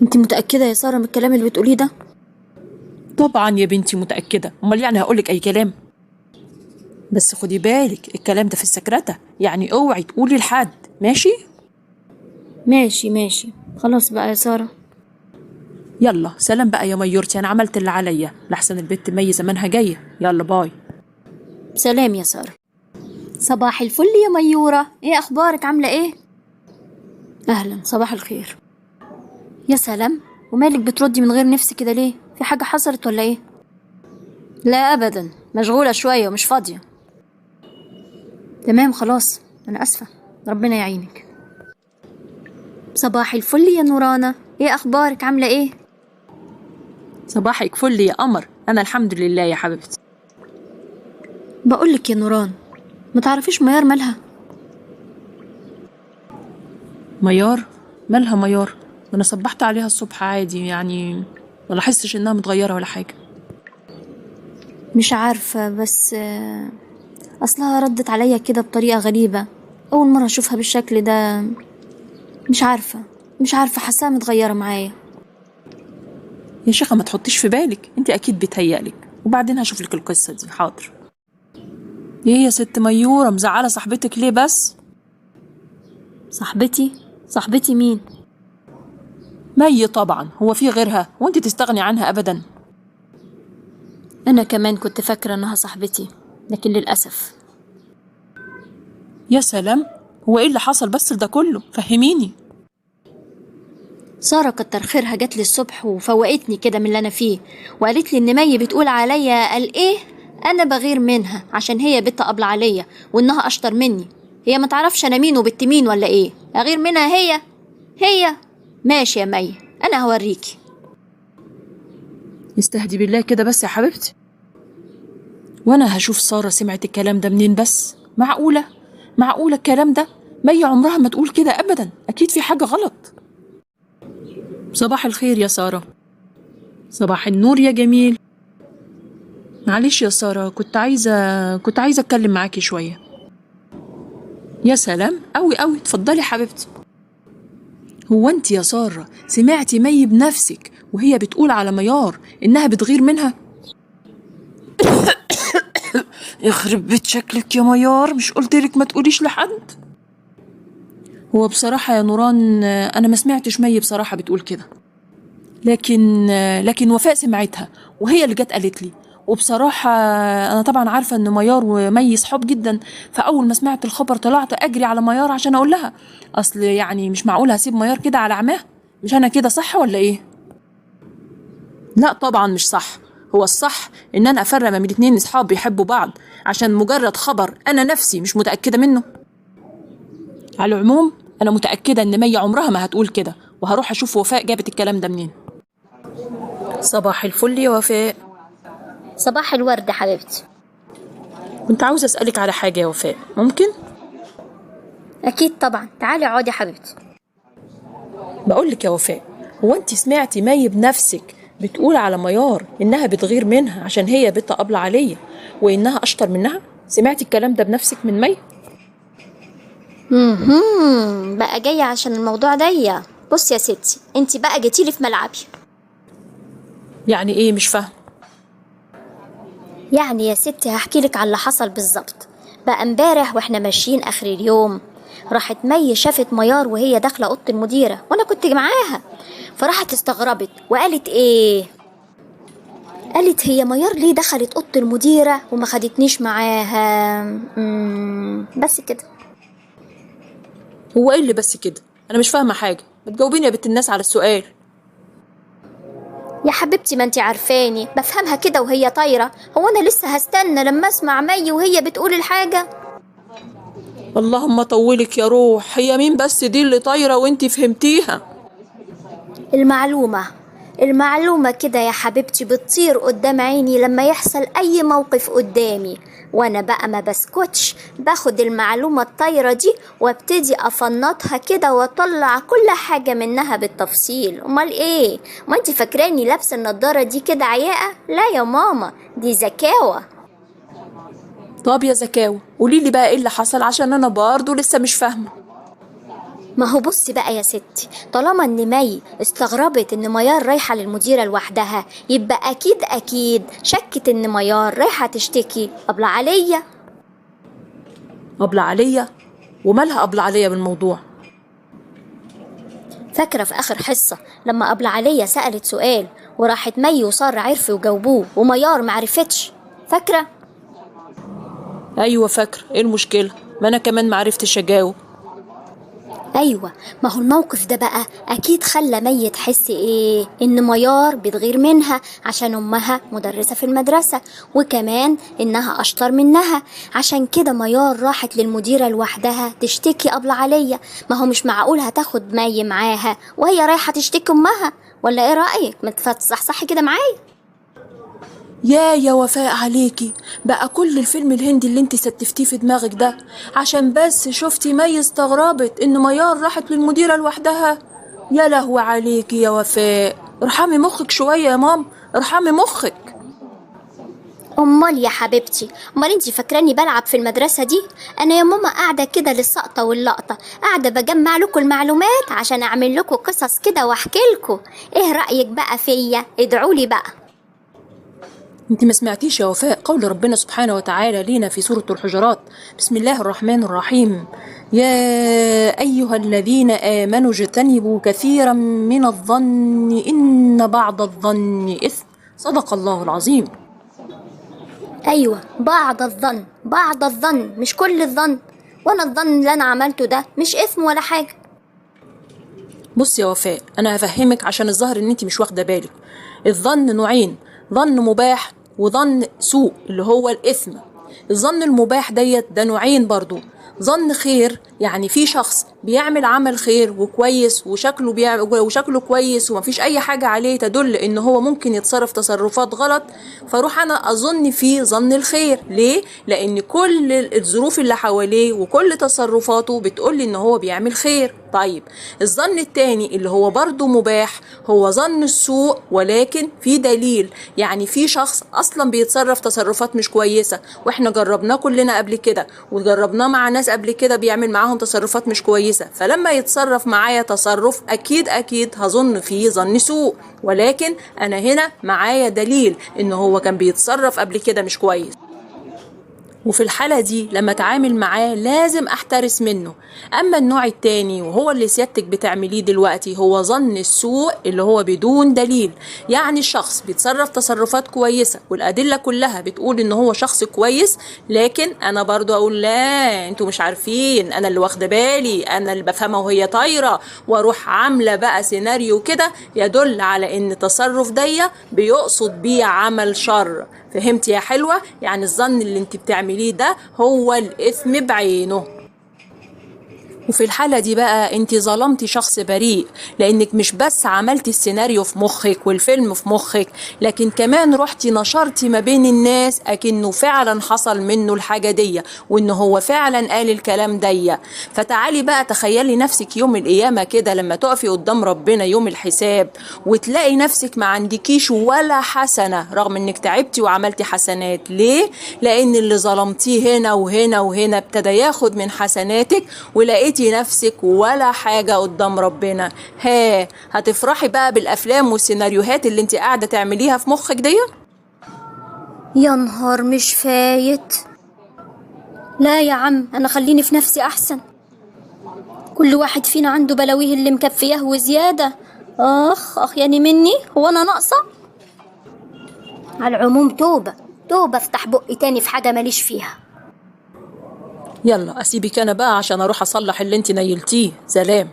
انت متأكدة يا سارة من الكلام اللي بتقوليه ده؟ طبعا يا بنتي متأكدة، امال يعني هقولك اي كلام؟ بس خدي بالك الكلام ده في السكرتة، يعني اوعي تقولي لحد، ماشي؟ ماشي ماشي، خلاص بقى يا سارة. يلا سلام بقى يا ميورتي، انا عملت اللي عليا لحسن البت مي زمانها جاية. يلا باي. سلام يا سارة. صباح الفل يا ميورة، ايه اخبارك، عاملة ايه؟ اهلا، صباح الخير. يا سلام، ومالك بتردي من غير نفس كده ليه؟ في حاجة حصلت ولا ايه؟ لا ابدا، مشغولة شوية ومش فاضية. تمام خلاص، انا اسفة، ربنا يعينك. صباح الفل يا نورانا، ايه اخبارك، عاملة ايه؟ صباحك فل يا قمر، انا الحمد لله يا حبيبتي. بقولك يا نوران، ما تعرفيش ميار مالها؟ ميار؟ مالها ميار؟ انا صبحت عليها الصبح عادي يعني، ما لاحظتش انها متغيرة ولا حاجة. مش عارفة، بس اصلها ردت عليا كده بطريقة غريبة، اول مرة اشوفها بالشكل ده. مش عارفة حاساها متغيرة معايا. يا شيخة ما تحطيش في بالك، انت اكيد بتهيألك، وبعدين هشوف لك القصة دي. حاضر. ايه يا ست ميورة، مزعلة صاحبتك ليه بس؟ صاحبتي مين؟ مي طبعا، هو في غيرها وانت تستغني عنها ابدا؟ انا كمان كنت فاكرة انها صاحبتي، لكن للأسف. يا سلام، هو ايه اللي حصل بس ده كله؟ فهميني. سارة كتر خيرها جات لي الصبح وفوقتني كده من اللي انا فيه، وقالت لي ان مي بتقول عليا قال ايه، انا بغير منها عشان هي بنت قبل عليا وانها اشطر مني. هي ما تعرفش انا مين وبنت مين ولا ايه، اغير منها هي. ماشي يا مي، انا هوريكي. استهدي بالله كده بس يا حبيبتي. وانا هشوف سارة سمعت الكلام ده منين بس؟ معقولة الكلام ده؟ مي عمرها ما تقول كده ابدا، اكيد في حاجة غلط. صباح الخير يا سارة. صباح النور يا جميل. معلش يا سارة، كنت عايزة اتكلم معاكي شوية. يا سلام، قوي قوي، اتفضلي حبيبتي. هو انت يا سارة سمعتي مي بنفسك وهي بتقول على ميار انها بتغير منها؟ يخرب بيت شكلك يا ميار، مش قلتلك ما تقوليش لحد؟ هو بصراحة يا نوران انا ما سمعتش مي بصراحة بتقول كده، لكن وفاء سمعتها وهي اللي جت قالت لي. وبصراحة أنا طبعا عارفة إن ميار ومي صحاب جدا، فأول ما سمعت الخبر طلعت أجري على ميار عشان أقول لها. أصل يعني مش معقول هسيب ميار كده على عماه، مش أنا كده صح ولا إيه؟ لا طبعا مش صح. هو الصح إن أنا أفرق ما بين اتنين أصحاب بيحبوا بعض عشان مجرد خبر أنا نفسي مش متأكدة منه. على العموم أنا متأكدة إن مي عمرها ما هتقول كده، وهروح أشوف وفاء جابت الكلام ده منين. صباح الفل يا وفاء. صباح الورد حبيبتي. كنت عاوزة أسألك على حاجة يا وفاء، ممكن؟ اكيد طبعا، تعالي اقعدي حبيبتي. بقولك يا وفاء، هو انت سمعتي مي بنفسك بتقول على ميار إنها بتغير منها عشان هي بنت قبل عليا وإنها أشطر منها؟ سمعتي الكلام ده بنفسك من مي؟ بقى جاية عشان الموضوع ده. بص يا ستي، انت بقى جيتيلي في ملعبي. يعني إيه؟ مش فاهم. يعني يا ستي هحكيلك على اللي حصل بالظبط. بقى امبارح واحنا ماشيين اخر اليوم، راحت مي شافت ميار وهي داخله اوضه المديره وانا كنت معاها، فراحت استغربت وقالت ايه، قالت هي ميار ليه دخلت اوضه المديره وما خدتنيش معاها. بس كده. هو إيه اللي بس كده؟ أنا مش فاهمة حاجة، ما تجاوبيني يا بنت الناس على السؤال. يا حبيبتي ما انتي عارفاني بفهمها كده وهي طايره، هو انا لسه هستنى لما اسمع مي وهي بتقول الحاجه؟ اللهم طولك يا روح، هي مين بس دي اللي طايرة وانت فهمتيها؟ المعلومة المعلومة كده يا حبيبتي بتطير قدام عيني لما يحصل أي موقف قدامي، وأنا بقى ما بسكتش، باخد المعلومة الطايرة دي وابتدي أفنطها كده وأطلع كل حاجة منها بالتفصيل. أمال إيه؟ ما أنتي فاكراني لابسة النضارة دي كده عياقة؟ لا يا ماما، دي ذكاوة. طب يا زكاوة قوليلي بقى ايه اللي حصل، عشان انا برضه لسه مش فاهمة. ما هو بصي بقى يا ستي، طالما ان مي استغربت ان ميار رايحة للمديرة لوحدها، يبقى اكيد شكت ان ميار رايحة تشتكي أبلة عليا. أبلة عليا؟ ومالها أبلة عليا بالموضوع؟ فاكرة في آخر حصة لما أبلة عليا سألت سؤال وراحت مي وسارة عرفوا يجاوبوه وميار معرفتش؟ فاكرة؟ أيوة فاكرة. إيه المشكلة؟ ما أنا كمان معرفتش أجاوب. أيوة، ما هو الموقف ده بقى أكيد خلى مي تحس إيه؟ إن ميار بتغير منها عشان أمها مدرسة في المدرسة، وكمان إنها أشطر منها. عشان كده ميار راحت للمديرة لوحدها تشتكي أبلة عليا. ما هو مش معقول هتاخد مي معاها وهي رايحة تشتكي أمها، ولا إيه رأيك؟ ما تصحصحي كده معايا. يا وفاء عليكي بقى كل الفيلم الهندي اللي انت ستفتيه في دماغك ده عشان بس شفتي مي استغربت ان ميار راحت للمديرة لوحدها؟ يا لهوي عليكي يا وفاء، ارحمي مخك شوية يا مام، ارحمي مخك. أمال يا حبيبتي، أمال انتي فاكراني بلعب في المدرسة دي؟ أنا يا ماما قاعدة كده للسقطة واللقطة، قاعدة بجمع لكم المعلومات عشان أعمل لكم قصص كده وأحكي لكم. إيه رأيك بقى فيا؟ ادعولي بقى. انت ما سمعتيش يا وفاء قول ربنا سبحانه وتعالى لينا في سورة الحجرات؟ بسم الله الرحمن الرحيم: يا أيها الذين آمنوا اجتنبوا كثيرا من الظن إن بعض الظن إثم. صدق الله العظيم. أيوة، بعض الظن مش كل الظن، وأنا الظن اللي أنا عملته ده مش اسم ولا حاجة. بص يا وفاء، أنا هفهمك عشان الظاهر إن انت مش واخدة بالك. الظن نوعين: ظن مباح وظن سوء اللي هو الإثم. الظن المباح ده نوعين برضو: ظن خير، يعني في شخص بيعمل عمل خير وكويس وشكله كويس ومفيش أي حاجة عليه تدل إن هو ممكن يتصرف تصرفات غلط، فاروح أنا أظن فيه ظن الخير. ليه؟ لأن كل الظروف اللي حواليه وكل تصرفاته بتقول إن هو بيعمل خير. طيب الظن التاني اللي هو برضو مباح هو ظن السوء، ولكن في دليل، يعني في شخص أصلا بيتصرف تصرفات مش كويسة وإحنا جربناه كلنا قبل كده وجربناه مع ناس قبل كده بيعمل معاهم تصرفات مش كويسة، فلما يتصرف معايا تصرف أكيد هظن فيه ظن سوء، ولكن أنا هنا معايا دليل إن هو كان بيتصرف قبل كده مش كويس، وفي الحالة دي لما اتعامل معاه لازم احترس منه. اما النوع التاني وهو اللي سيادتك بتعمليه دلوقتي هو ظن السوء اللي هو بدون دليل، يعني الشخص بيتصرف تصرفات كويسة والادلة كلها بتقول ان هو شخص كويس، لكن انا برضو اقول لا انتوا مش عارفين، انا اللي واخده بالي، انا اللي بفهمها وهي طايرة، واروح عاملة بقى سيناريو كده يدل على ان التصرف ده بيقصد بيه عمل شر. فهمت يا حلوة؟ يعني الظن اللي انت بتعمليه ده هو الإثم بعينه. وفي الحالة دي بقى انت ظلمتي شخص بريء، لانك مش بس عملتي السيناريو في مخك والفيلم في مخك، لكن كمان رحتي نشرتي ما بين الناس اكنه فعلا حصل منه الحاجة دي وانه هو فعلا قال الكلام ده. فتعالي بقى تخيلي نفسك يوم القيامة كده لما تقفي قدام ربنا يوم الحساب وتلاقي نفسك ما عندكيش ولا حسنة رغم انك تعبتي وعملتي حسنات. ليه؟ لان اللي ظلمتيه هنا وهنا وهنا ابتدى ياخد من حسناتك ولقيتي نفسك ولا حاجة قدام ربنا. هتفرحي بقى بالأفلام والسيناريوهات اللي انت قاعدة تعمليها في مخك دي؟ يا نهار مش فايت. لا يا عم، أنا خليني في نفسي أحسن. كل واحد فينا عنده بلاويه اللي مكفياه وزيادة. أخ يعني مني، هو أنا ناقصة؟ على العموم توبة افتح بقي تاني في حاجة ماليش فيها. يلا أسيبك أنا بقى عشان أروح أصلح اللي انت نيلتيه. سلام.